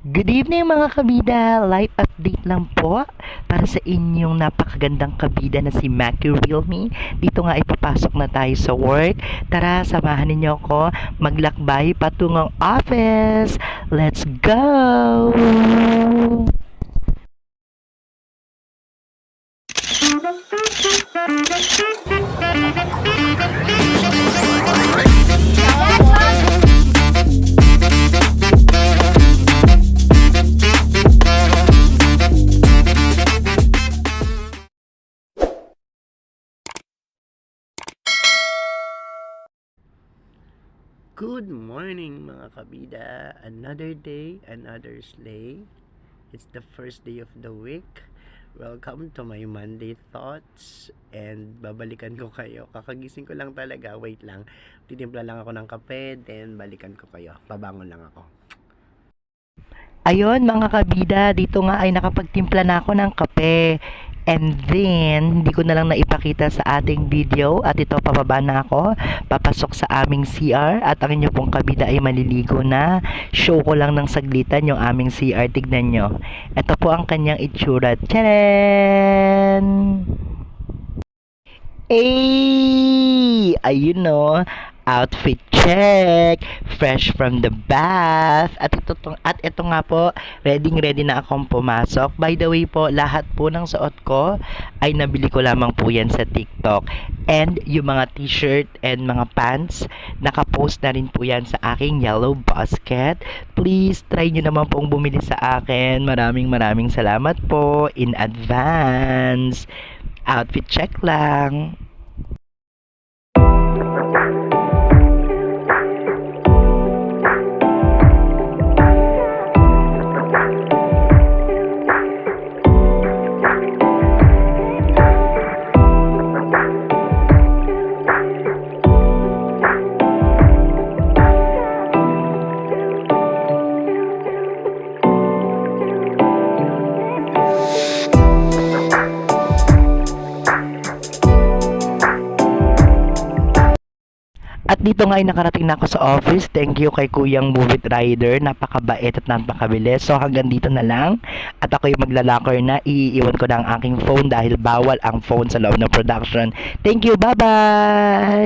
Good evening mga kabida! Live update lang po para sa inyong napakagandang kabida na si Maki Realme. Dito nga ipapasok na tayo sa work. Tara, samahan ninyo ako maglakbay patungong office. Let's go! Good morning mga kabida. Another day, another sleigh. It's the first day of the week. Welcome to my Monday thoughts. And babalikan ko kayo. Kakagising ko lang talaga. Wait lang. Titimpla lang ako ng kape. Then balikan ko kayo. Babangon lang ako. Ayun mga kabida, dito nga ay nakapagtimpla na ako ng kape. And then, hindi ko na lang naipakita sa ating video at ito pababa na ako, papasok sa aming CR at ang inyo pong kabida ay maliligo na. Show ko lang ng saglitan yung aming CR, tignan nyo. Ito po ang kanyang itsura. Tcharan! Ayun no, outfit check, fresh from the bath, at ito nga po, ready na akong pumasok. By the way po, lahat po ng suot ko ay nabili ko lamang po yan sa TikTok. And yung mga t-shirt and mga pants, nakapost na rin po yan sa aking yellow basket. Please try nyo naman pong bumili sa akin. Maraming salamat po in advance. Outfit check lang. At dito nga ay nakarating na ako sa office. Thank you kay Kuyang Movie Rider. Napakabait at napakabilis. So hanggang dito na lang. At ako yung maglalakor na. Iiwan ko na ang aking phone dahil bawal ang phone sa loob ng production. Thank you. Bye-bye!